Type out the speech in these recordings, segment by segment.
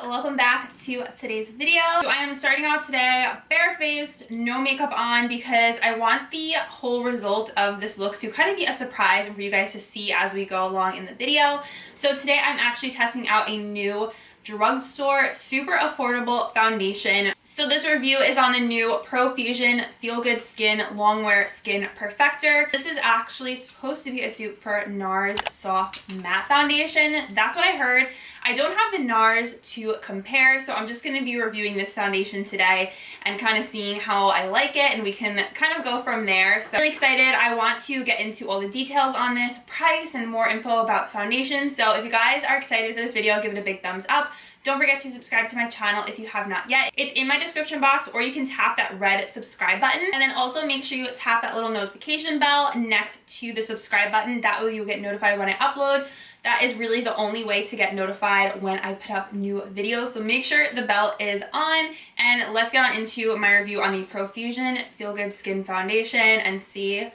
welcome back to today's video. So I am starting out today barefaced, no makeup on, because I want the whole result of this look to kind of be a surprise and for you guys to see as we go along in the video. So today I'm actually testing out a new drugstore super affordable foundation. So this review is on the new Profusion Feel Good Skin Longwear Skin Perfector. This is actually supposed to be a dupe for NARS Soft Matte Foundation. That's what I heard. I don't have the NARS to compare, so I'm just going to be reviewing this foundation today and kind of seeing how I like it, and we can kind of go from there. So I'm really excited. I want to get into all the details on this, price, and more info about the foundation. So if you guys are excited for this video, give it a big thumbs up. Don't forget to subscribe to my channel if you have not yet. It's in my description box, or you can tap that red subscribe button. And then also make sure you tap that little notification bell next to the subscribe button. That way you'll get notified when I upload. That is really the only way to get notified when I put up new videos. So make sure the bell is on, and let's get on into my review on the Profusion Feel Good Skin Foundation and see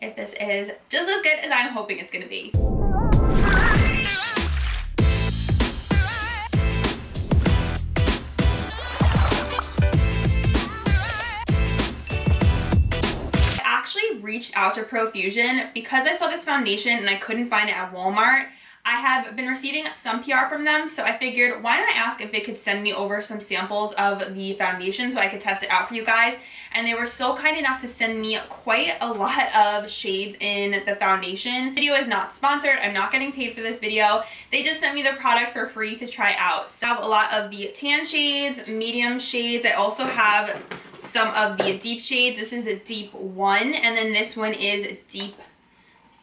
if this is just as good as I'm hoping it's gonna be. Reached out to Profusion because I saw this foundation and I couldn't find it at Walmart. I have been receiving some PR from them, so I figured why not ask if they could send me over some samples of the foundation so I could test it out for you guys. And they were so kind enough to send me quite a lot of shades in the foundation. The video is not sponsored. I'm not getting paid for this video. They just sent me the product for free to try out. So I have a lot of the tan shades, medium shades. I also have some of the deep shades. This is a deep 1, and then this one is deep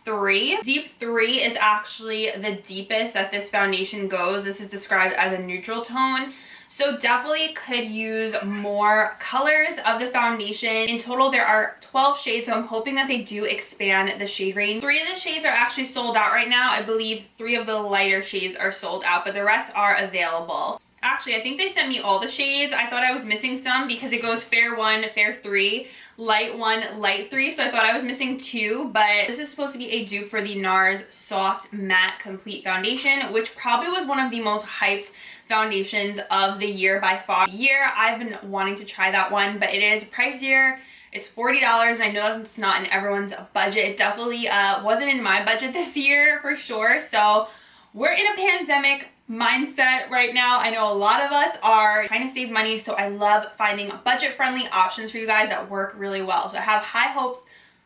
3. Deep 3 is actually the deepest that this foundation goes. This is described as a neutral tone. So definitely could use more colors of the foundation. In total, there are 12 shades, so I'm hoping that they do expand the shade range. 3 of the shades are actually sold out right now. I believe 3 of the lighter shades are sold out, but the rest are available. Actually, I think they sent me all the shades. I thought I was missing some because it goes fair 1, fair 3, light 1, light 3. So I thought I was missing 2, but this is supposed to be a dupe for the NARS Soft Matte Complete Foundation, which probably was one of the most hyped foundations of the year by far. I've been wanting to try that one, but it is pricier. It's $40. I know it's not in everyone's budget. It definitely wasn't in my budget this year for sure. So we're in a pandemic mindset right now. I know a lot of us are trying to save money, so I love finding budget-friendly options for you guys that work really well. So I have high hopes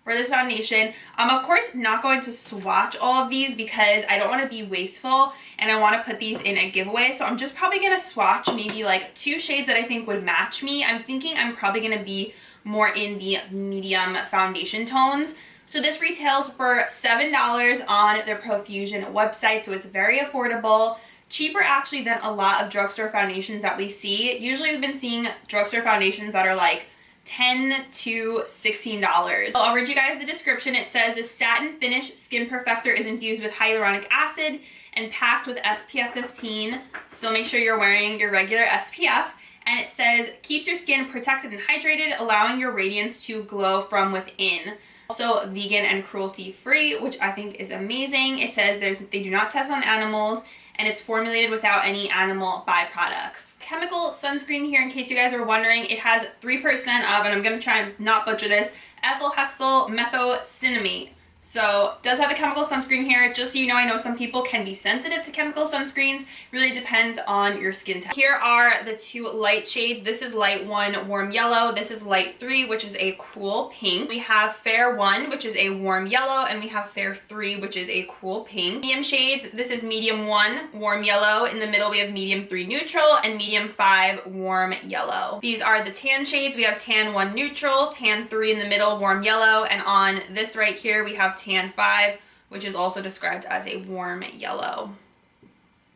for this foundation. I'm of course not going to swatch all of these because I don't want to be wasteful and I want to put these in a giveaway. So I'm just probably going to swatch maybe like 2 shades that I think would match me. I'm thinking I'm probably going to be more in the medium foundation tones. So this retails for $7 on their Profusion website, so it's very affordable. Cheaper actually than a lot of drugstore foundations that we see. Usually we've been seeing drugstore foundations that are like $10 to $16. So I'll read you guys the description. It says the satin finish skin perfector is infused with hyaluronic acid and packed with SPF 15. So make sure you're wearing your regular SPF. And it says keeps your skin protected and hydrated, allowing your radiance to glow from within. Also vegan and cruelty free, which I think is amazing. It says they do not test on animals, and it's formulated without any animal byproducts. Chemical sunscreen here, in case you guys are wondering, it has 3% of, and I'm gonna try and not butcher this, ethyl hexyl methocyanamate. So it does have a chemical sunscreen here. Just so you know, I know some people can be sensitive to chemical sunscreens. Really depends on your skin type. Here are the 2 light shades. This is light 1, warm yellow. This is light 3, which is a cool pink. We have fair 1, which is a warm yellow, and we have fair 3, which is a cool pink. Medium shades, this is medium 1, warm yellow. In the middle, we have medium 3, neutral, and medium 5, warm yellow. These are the tan shades. We have tan 1, neutral, tan 3 in the middle, warm yellow, and on this right here, we have tan 5, which is also described as a warm yellow.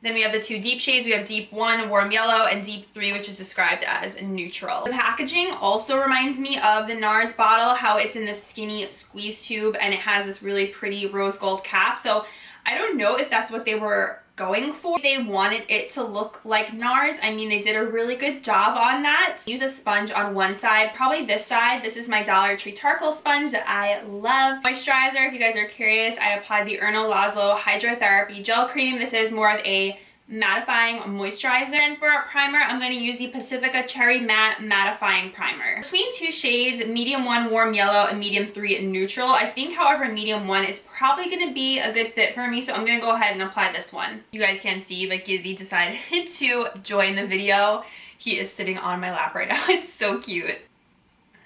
Then we have the 2 deep shades. We have deep 1, warm yellow, and deep 3, which is described as neutral. The packaging also reminds me of the NARS bottle, how it's in this skinny squeeze tube and it has this really pretty rose gold cap. So I don't know if that's what they were going for. They wanted it to look like NARS. I mean, they did a really good job on that. Use a sponge on one side, probably this side. This is my Dollar Tree charcoal sponge that I love. Moisturizer, if you guys are curious, I applied the NUZZOLO Hydrotherapy Gel Cream. This is more of a mattifying moisturizer. And for a primer, I'm going to use the Pacifica Cherry Matte Mattifying Primer. Between two shades, medium 1 warm yellow and medium 3 neutral. I think, however, medium 1 is probably going to be a good fit for me, so I'm going to go ahead and apply this one. You guys can't see, but Gizzy decided to join the video. He is sitting on my lap right now. It's so cute.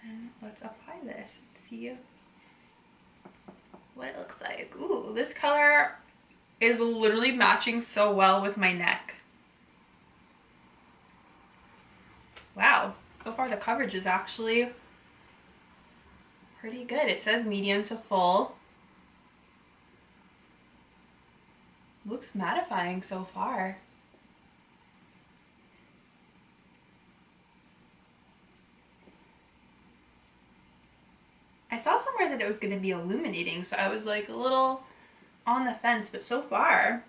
And let's apply this. See what it looks like. Ooh, this color is literally matching so well with my neck. Wow, so far the coverage is actually pretty good. It says medium to full. Looks mattifying so far. I saw somewhere that it was going to be illuminating, so I was like a little on the fence, but so far,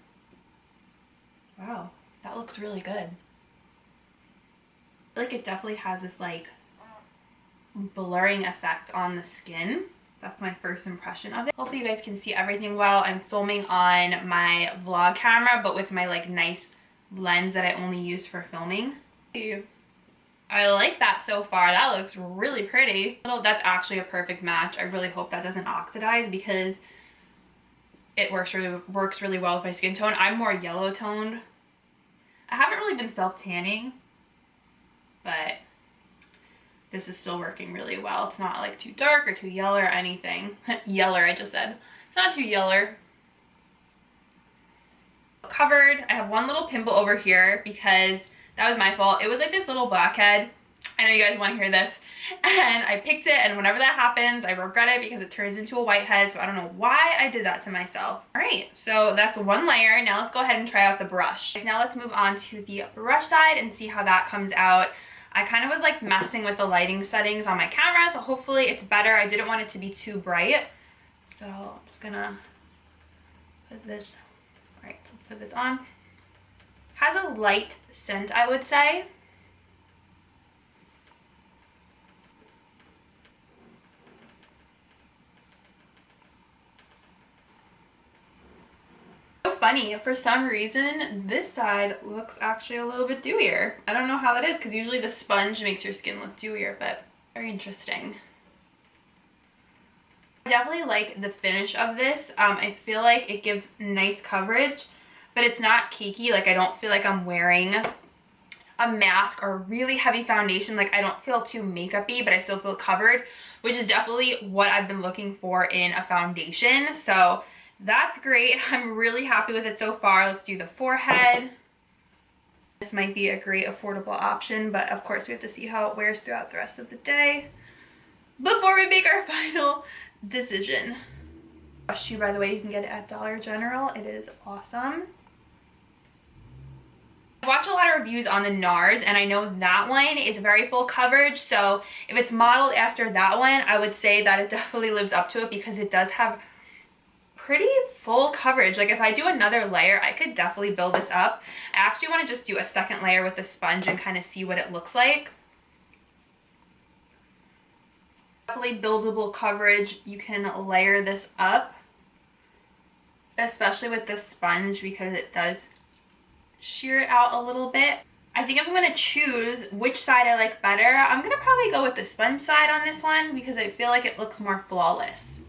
wow, that looks really good. I feel like it definitely has this like blurring effect on the skin. That's my first impression of it. Hopefully you guys can see everything well. I'm filming on my vlog camera, but with my like nice lens that I only use for filming. I like that so far. That looks really pretty. That's actually a perfect match. I really hope that doesn't oxidize because it works really well with my skin tone. I'm more yellow toned. I haven't really been self-tanning, but this is still working really well. It's not like too dark or too yellow or anything. Yeller, I just said. It's not too yeller. Covered. I have one little pimple over here because that was my fault. It was like this little blackhead. I know you guys want to hear this. And I picked it, and whenever that happens, I regret it because it turns into a whitehead. So I don't know why I did that to myself. All right, so that's one layer. Now let's go ahead and try out the brush. Now let's move on to the brush side and see how that comes out. I kind of was like messing with the lighting settings on my camera, so hopefully it's better. I didn't want it to be too bright. So I'm just gonna put this, all right, let's put this on. Has a light scent, I would say. So funny, for some reason, this side looks actually a little bit dewier. I don't know how that is because usually the sponge makes your skin look dewier, but very interesting. I definitely like the finish of this. I feel like it gives nice coverage, but it's not cakey. Like I don't feel like I'm wearing a mask or a really heavy foundation. Like I don't feel too makeup-y, but I still feel covered, which is definitely what I've been looking for in a foundation. So that's great. I'm really happy with it so far. Let's do the forehead. This might be a great affordable option, but of course we have to see how it wears throughout the rest of the day before we make our final decision. Brush shoe, by the way, you can get it at Dollar General. It is awesome. I watch a lot of reviews on the NARS, and I know that one is very full coverage, so if it's modeled after that one, I would say that it definitely lives up to it because it does have pretty full coverage. Like if I do another layer, I could definitely build this up. I actually want to just do a second layer with the sponge and kind of see what it looks like. Definitely buildable coverage. You can layer this up, especially with the sponge because it does shear it out a little bit. I think if I'm going to choose which side I like better, I'm going to probably go with the sponge side on this one because I feel like it looks more flawless.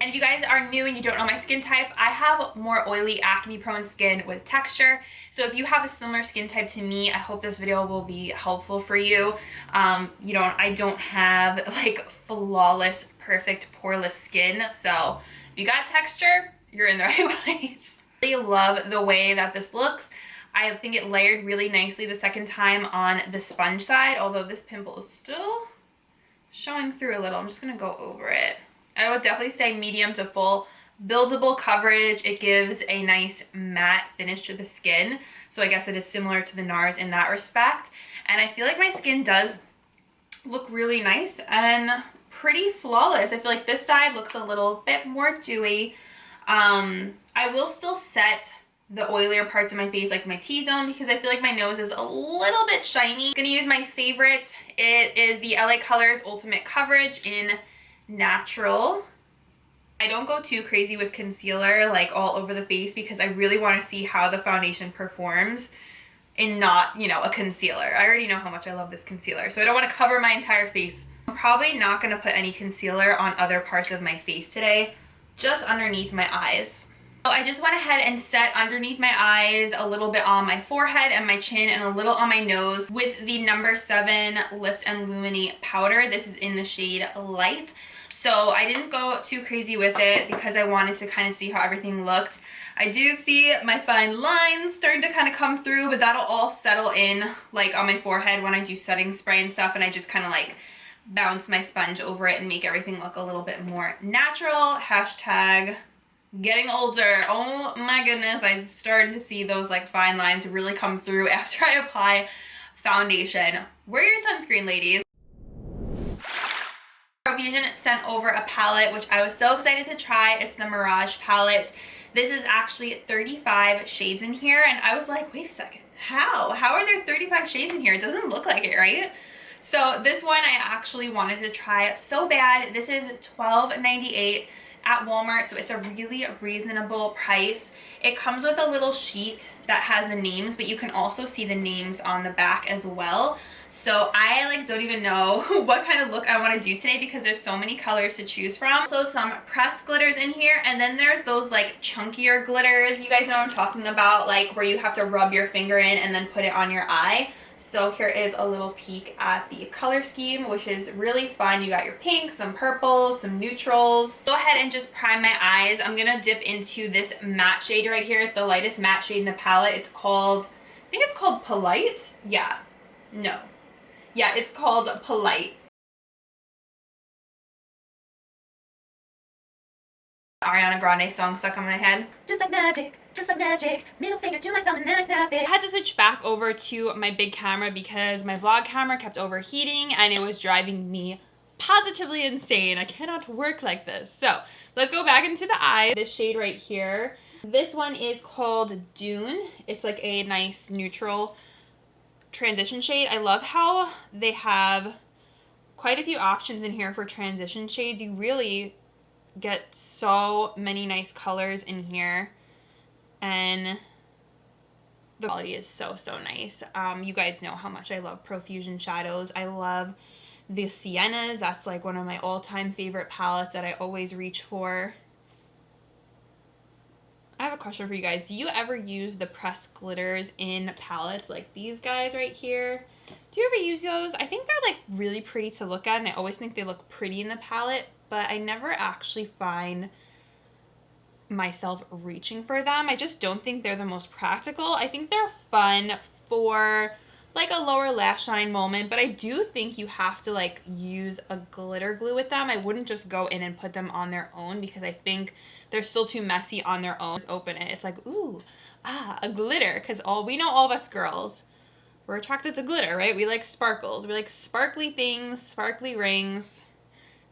And if you guys are new and you don't know my skin type, I have more oily, acne-prone skin with texture. So if you have a similar skin type to me, I hope this video will be helpful for you. I don't have like flawless, perfect, poreless skin. So if you got texture, you're in the right place. I really love the way that this looks. I think it layered really nicely the second time on the sponge side, although this pimple is still showing through a little. I'm just gonna go over it. I would definitely say medium to full. Buildable coverage. It gives a nice matte finish to the skin. So I guess it is similar to the NARS in that respect. And I feel like my skin does look really nice and pretty flawless. I feel like this side looks a little bit more dewy. I will still set the oilier parts of my face, like my T-zone, because I feel like my nose is a little bit shiny. I'm gonna use my favorite. It is the LA Colors Ultimate Coverage in Natural. I don't go too crazy with concealer like all over the face because I really want to see how the foundation performs and not, you know, a concealer. I already know how much I love this concealer, so I don't want to cover my entire face. I'm probably not going to put any concealer on other parts of my face today, just underneath my eyes. So I just went ahead and set underneath my eyes, a little bit on my forehead and my chin, and a little on my nose with the number 7 Lift and Illuminate powder. This is in the shade Light. So I didn't go too crazy with it because I wanted to kind of see how everything looked. I do see my fine lines starting to kind of come through, but that'll all settle in like on my forehead when I do setting spray and stuff, and I just kind of like bounce my sponge over it and make everything look a little bit more natural. Hashtag getting older. Oh my goodness, I'm starting to see those like fine lines really come through after I apply foundation. Wear your sunscreen, ladies. Profusion sent over a palette which I was so excited to try. It's the Mirage Palette. This is actually 35 shades in here, and I was like, wait a second, how are there 35 shades in here? It doesn't look like it, right? So this one I actually wanted to try so bad. This is $12.98 at Walmart, so it's a really reasonable price. It comes with a little sheet that has the names, but you can also see the names on the back as well. So I like don't even know what kind of look I want to do today because there's so many colors to choose from. So some pressed glitters in here, and then there's those like chunkier glitters. You guys know what I'm talking about, like where you have to rub your finger in and then put it on your eye. So here is a little peek at the color scheme, which is really fun. You got your pinks, some purples, some neutrals. Go ahead and just prime my eyes. I'm gonna dip into this matte shade right here. It's the lightest matte shade in the palette. It's called, I think it's called Polite. Yeah, no. Yeah, it's called Polite. Ariana Grande song stuck on my head. Just like magic, middle finger to my thumb and then I snap it. I had to switch back over to my big camera because my vlog camera kept overheating and it was driving me positively insane. I cannot work like this. So let's go back into the eye. This shade right here. This one is called Dune. It's like a nice neutral transition shade. I love how they have quite a few options in here for transition shades. You really get so many nice colors in here, and the quality is so nice. You guys know how much I love Profusion shadows. I love the siennas. That's like one of my all-time favorite palettes that I always reach for. I have a question for you guys. Do you ever use the pressed glitters in palettes like these guys right here? Do you ever use those? I think they're like really pretty to look at, and I always think they look pretty in the palette, but I never actually find myself reaching for them. I just don't think they're the most practical. I think they're fun for like a lower lash line moment, but I do think you have to like use a glitter glue with them. I wouldn't just go in and put them on their own because I think they're still too messy on their own. Just open it. It's like, ooh, a glitter, because we know all of us girls, we're attracted to glitter, right? We like sparkles. We like sparkly things, sparkly rings.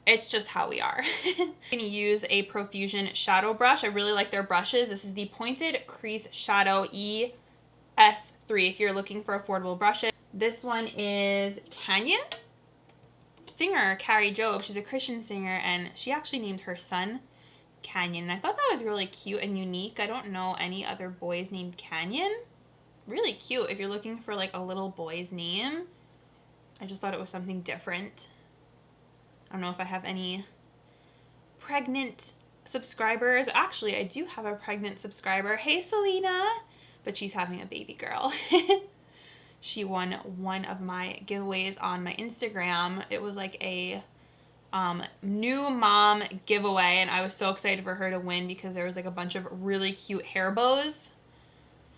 It's just how we are. I'm gonna use a Profusion shadow brush. I really like their brushes. This is the Pointed Crease Shadow ES3 if you're looking for affordable brushes. This one is Canyon. Singer Carrie Jove, she's a Christian singer, and she actually named her son Canyon. And I thought that was really cute and unique. I don't know any other boys named Canyon. Really cute if you're looking for like a little boy's name. I just thought it was something different. I don't know if I have any pregnant subscribers. Actually, I do have a pregnant subscriber. Hey, Selena. But she's having a baby girl. She won one of my giveaways on my Instagram. It was like a new mom giveaway, and I was so excited for her to win because there was like a bunch of really cute hair bows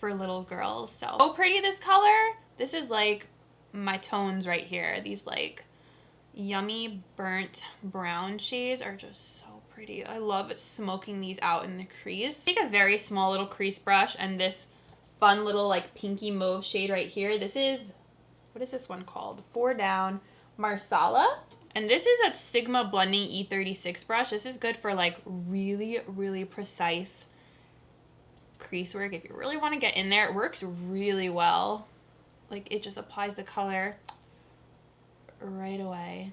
for little girls. So pretty, this color. This is like my tones right here. These like yummy burnt brown shades are just so pretty. I love smoking these out in the crease. Take a very small little crease brush and this fun little like pinky mauve shade right here. This is, what is this one called? 4 Down Marsala. And this is a Sigma Blending E36 brush. This is good for like really precise crease work. If you really want to get in there, it works really well. Like it just applies the color right away.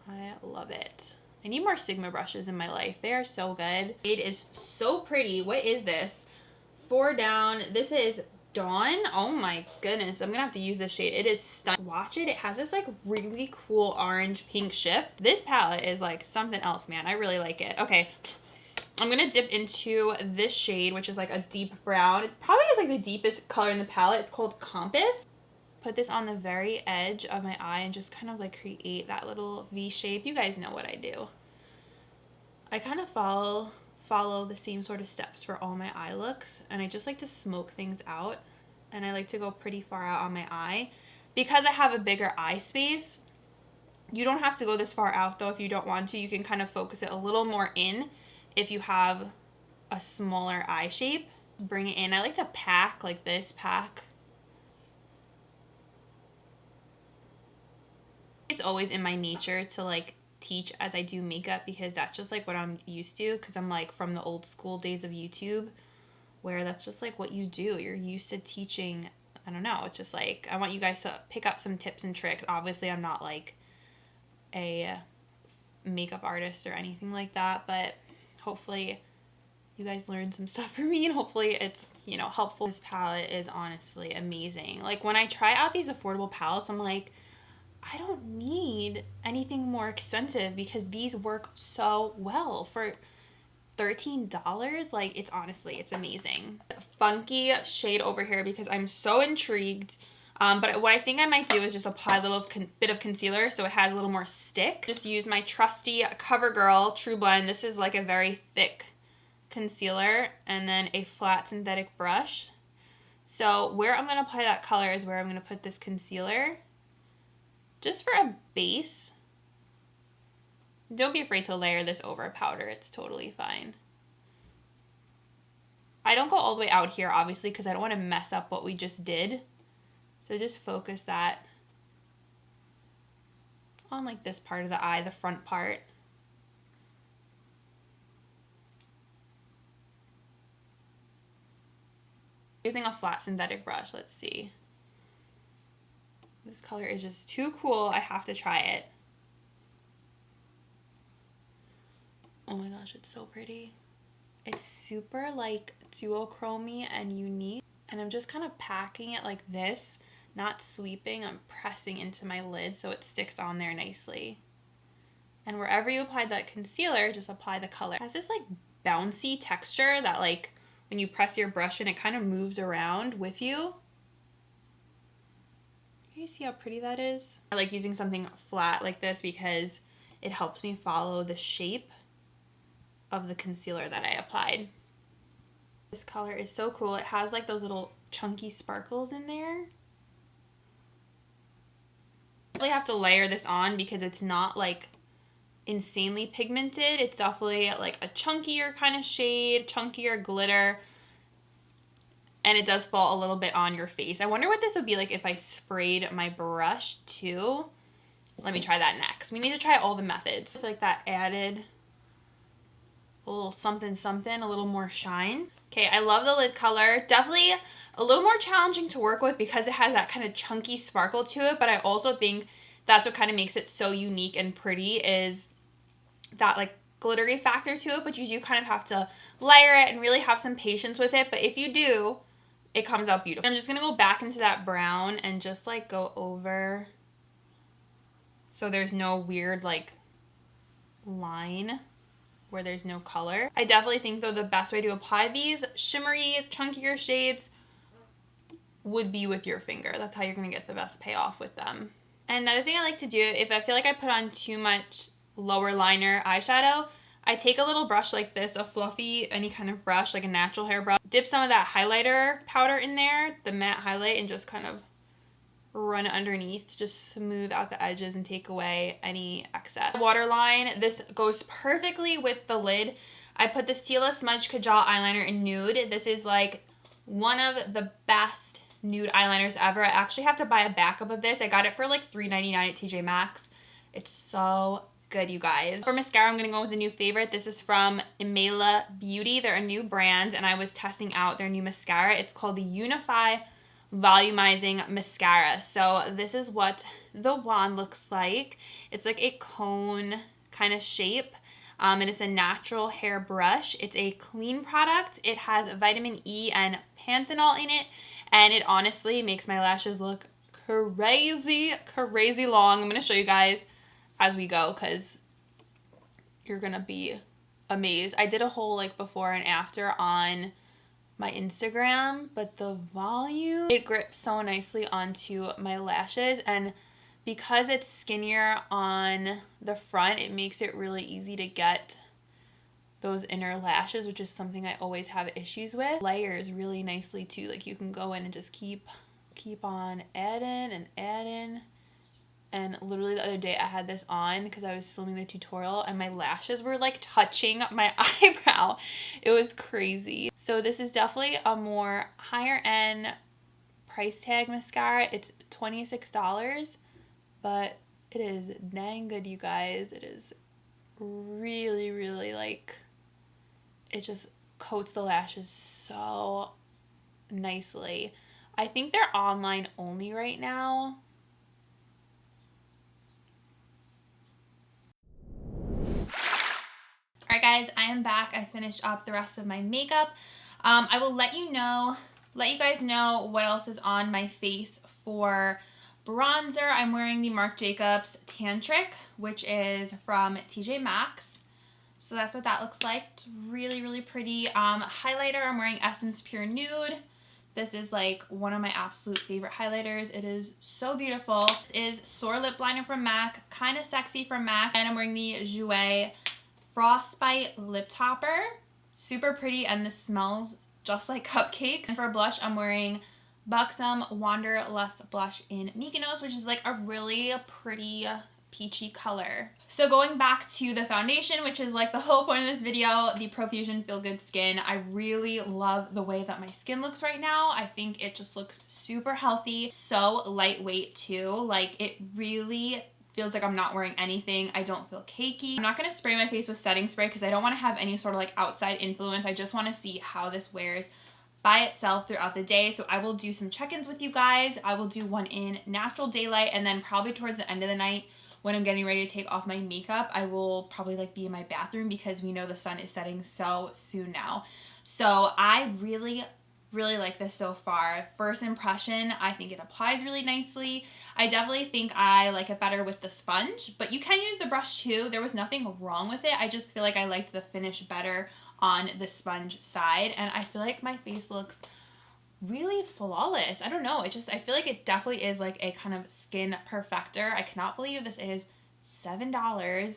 I love it. I need more Sigma brushes in my life. They are so good. It is so pretty. What is this? 4 down. This is Dawn. Oh my goodness. I'm gonna have to use this shade. It is stunning. Watch it. It has this like really cool orange pink shift. This palette is like something else, man. I really like it. Okay. I'm gonna dip into this shade, which is like a deep brown. It probably is like the deepest color in the palette. It's called Compass. Put this on the very edge of my eye and just kind of like create that little V shape. You guys know what I do. I kind of follow the same sort of steps for all my eye looks, and I just like to smoke things out, and I like to go pretty far out on my eye. Because I have a bigger eye space, you don't have to go this far out though if you don't want to. You can kind of focus it a little more in if you have a smaller eye shape. Bring it in. I like to pack like this, pack. It's always in my nature to like teach as I do makeup, because that's just like what I'm used to, because I'm like from the old school days of YouTube where that's just like what you do. You're used to teaching. I don't know, it's just like I want you guys to pick up some tips and tricks. Obviously I'm not like a makeup artist or anything like that, but hopefully you guys learn some stuff from me, and hopefully it's, you know, helpful. This palette is honestly amazing. Like when I try out these affordable palettes, I'm like, I don't need anything more expensive because these work so well for $13. Like it's honestly, it's amazing. Funky shade over here because I'm so intrigued. But what I think I might do is just apply a little bit of concealer so it has a little more stick. Just use my trusty CoverGirl True Blend. This is like a very thick concealer, and then a flat synthetic brush. So where I'm going to apply that color is where I'm going to put this concealer. Just for a base. Don't be afraid to layer this over powder. It's totally fine. I don't go all the way out here, obviously, because I don't want to mess up what we just did. So just focus that on like this part of the eye, the front part. Using a flat synthetic brush, let's see. This color is just too cool. I have to try it. Oh my gosh, it's so pretty. It's super like duochromy and unique. And I'm just kind of packing it like this, not sweeping. I'm pressing into my lid so it sticks on there nicely. And wherever you applied that concealer, just apply the color. It has this like bouncy texture that like when you press your brush in, it kind of moves around with you. Can you see how pretty that is? I like using something flat like this because it helps me follow the shape of the concealer that I applied. This color is so cool. It has like those little chunky sparkles in there. I really have to layer this on because it's not like insanely pigmented. It's definitely like a chunkier kind of shade, chunkier glitter. And it does fall a little bit on your face. I wonder what this would be like if I sprayed my brush too. Let me try that next. We need to try all the methods. I feel like that added a little something something, a little more shine. Okay, I love the lid color. Definitely a little more challenging to work with because it has that kind of chunky sparkle to it, but I also think that's what kind of makes it so unique and pretty, is that like glittery factor to it, but you do kind of have to layer it and really have some patience with it. But if you do, it comes out beautiful. I'm just gonna go back into that brown and just like go over so there's no weird like line where there's no color. I definitely think though the best way to apply these shimmery, chunkier shades would be with your finger. That's how you're gonna get the best payoff with them. And another thing I like to do, if I feel like I put on too much lower liner eyeshadow, I take a little brush like this, a fluffy, any kind of brush, like a natural hair brush, dip some of that highlighter powder in there, the matte highlight, and just kind of run it underneath to just smooth out the edges and take away any excess. Waterline, this goes perfectly with the lid. I put the Stila Smudge Kajal eyeliner in nude. This is like one of the best nude eyeliners ever. I actually have to buy a backup of this. I got it for like $3.99 at TJ Maxx. It's so good, you guys. For mascara, I'm gonna go with a new favorite. This is from kimberlymichbeauty. They're a new brand, and I was testing out their new mascara. It's called the Unify Volumizing Mascara. So this is what the wand looks like. It's like a cone kind of shape. and it's a natural hair brush. It's a clean product. It has vitamin E and panthenol in it, and it honestly makes my lashes look crazy long. I'm going to show you guys as we go because you're going to be amazed. I did a whole like before and after on my Instagram, but the volume, it grips so nicely onto my lashes, and because it's skinnier on the front, it makes it really easy to get those inner lashes, which is something I always have issues with. Layers really nicely too. Like you can go in and just keep on adding. And literally the other day I had this on because I was filming the tutorial and my lashes were like touching my eyebrow. It was crazy. So this is definitely a more higher end price tag mascara. It's $26. But it is dang good, you guys. It is really like, it just coats the lashes so nicely. I think they're online only right now. Alright guys, I am back. I finished up the rest of my makeup. I will let you guys know what else is on my face for bronzer. I'm wearing the Marc Jacobs Tantric, which is from TJ Maxx. So that's what that looks like. It's really pretty. Highlighter, I'm wearing Essence Pure Nude. This is like one of my absolute favorite highlighters. It is so beautiful. This is Soar Lip Liner from MAC, kind of sexy from MAC. And I'm wearing the Jouer Frostbite Lip Topper. Super pretty, and this smells just like cupcake. And for blush, I'm wearing Buxom Wanderlust blush in Mykonos, which is like a really pretty peachy color. So going back to the foundation, which is like the whole point of this video, the Profusion Feel Good Skin. I really love the way that my skin looks right now. I think it just looks super healthy, so lightweight too. Like it really feels like I'm not wearing anything. I don't feel cakey. I'm not going to spray my face with setting spray because I don't want to have any sort of like outside influence. I just want to see how this wears by itself throughout the day. So I will do some check-ins with you guys. I will do one in natural daylight, and then probably towards the end of the night when I'm getting ready to take off my makeup, I will probably like be in my bathroom because we know the sun is setting so soon now. So I really like this so far. First impression, I think it applies really nicely. I definitely think I like it better with the sponge, but you can use the brush too. There was nothing wrong with it. I just feel like I liked the finish better on the sponge side, and I feel like my face looks really flawless. I don't know, I feel like it definitely is like a kind of skin perfector. I cannot believe this is $7.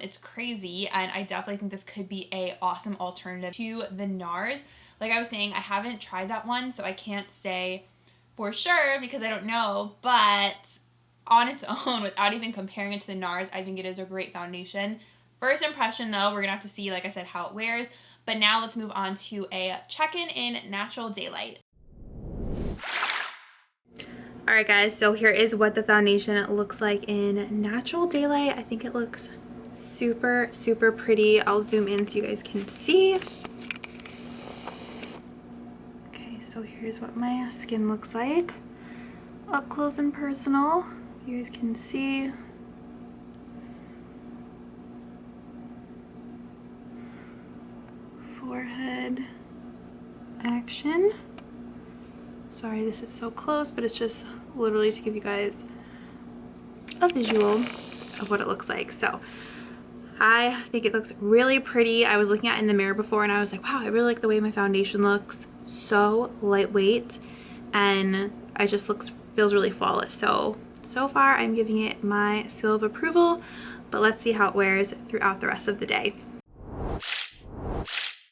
It's crazy, and I definitely think this could be a awesome alternative to the NARS. Like I was saying, I haven't tried that one, so I can't say for sure because I don't know, but on its own, without even comparing it to the NARS, I think it is a great foundation. First impression though, we're gonna have to see, like I said, how it wears. But now let's move on to a check-in in natural daylight. Alright guys, so here is what the foundation looks like in natural daylight. I think it looks super pretty. I'll zoom in so you guys can see. Okay, so here's what my skin looks like up close and personal. You guys can see. Forehead action. Sorry this is so close, but it's just literally to give you guys a visual of what it looks like. So I think it looks really pretty. I was looking at it in the mirror before and I was like, wow, I really like the way my foundation looks. So lightweight, and it just feels really flawless. So far I'm giving it my seal of approval, but let's see how it wears throughout the rest of the day.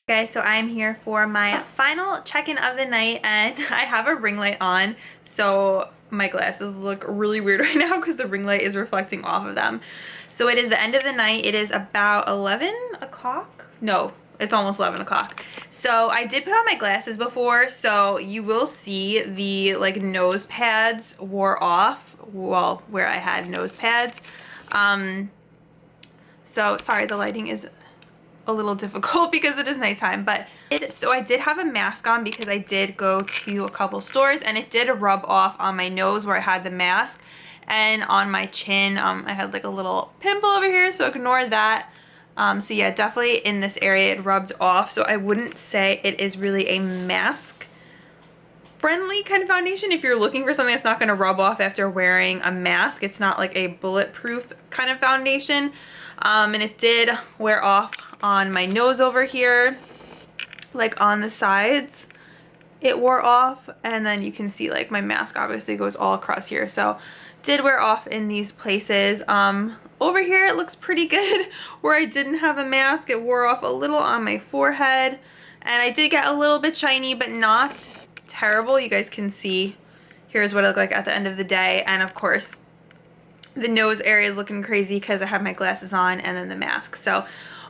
Guys, so I'm here for my final check-in of the night, and I have a ring light on, so my glasses look really weird right now because the ring light is reflecting off of them. So it is the end of the night. It is about 11 o'clock. No, it's almost 11 o'clock. So I did put on my glasses before, so you will see the like nose pads wore off, well, where I had nose pads. So sorry, the lighting is a little difficult because it is nighttime, but so I did have a mask on because I did go to a couple stores, and it did rub off on my nose where I had the mask, and on my chin I had like a little pimple over here, so ignore that. So yeah, definitely in this area it rubbed off. So I wouldn't say it is really a mask friendly kind of foundation. If you're looking for something that's not going to rub off after wearing a mask, it's not like a bulletproof kind of foundation. And it did wear off on my nose over here, like on the sides it wore off, and then you can see like my mask obviously goes all across here, so did wear off in these places. Over here it looks pretty good. Where I didn't have a mask, it wore off a little on my forehead, and I did get a little bit shiny, but not terrible. You guys can see here's what it looked like at the end of the day. And of course the nose area is looking crazy because I have my glasses on and then the mask. So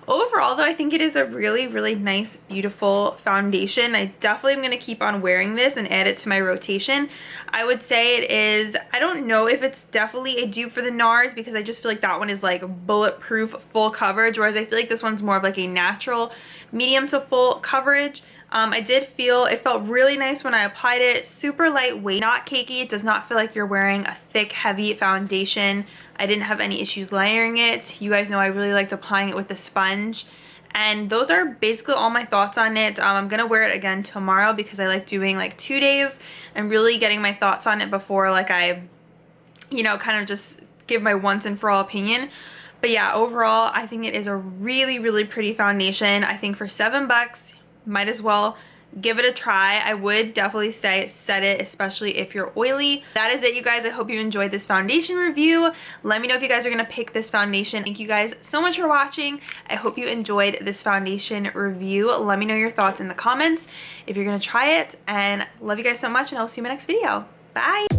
overall though, I think it is a really nice, beautiful foundation. I definitely am going to keep on wearing this and add it to my rotation. I would say it is, I don't know if it's definitely a dupe for the NARS, because I just feel like that one is like bulletproof full coverage, whereas I feel like this one's more of like a natural medium to full coverage. I did feel it felt really nice when I applied it. Super lightweight, not cakey. It does not feel like you're wearing a thick, heavy foundation. I didn't have any issues layering it. You guys know I really liked applying it with the sponge. And those are basically all my thoughts on it. I'm gonna wear it again tomorrow because I like doing like 2 days and really getting my thoughts on it before like I, you know, kind of just give my once and for all opinion. But yeah, overall, I think it is a really pretty foundation. I think for $7, might as well give it a try. I would definitely say set it, especially if you're oily. That is it, you guys. I hope you enjoyed this foundation review. Let me know if you guys are gonna pick this foundation. Thank you guys so much for watching. I hope you enjoyed this foundation review. Let me know your thoughts in the comments if you're gonna try it, and love you guys so much, and I'll see you in my next video. Bye.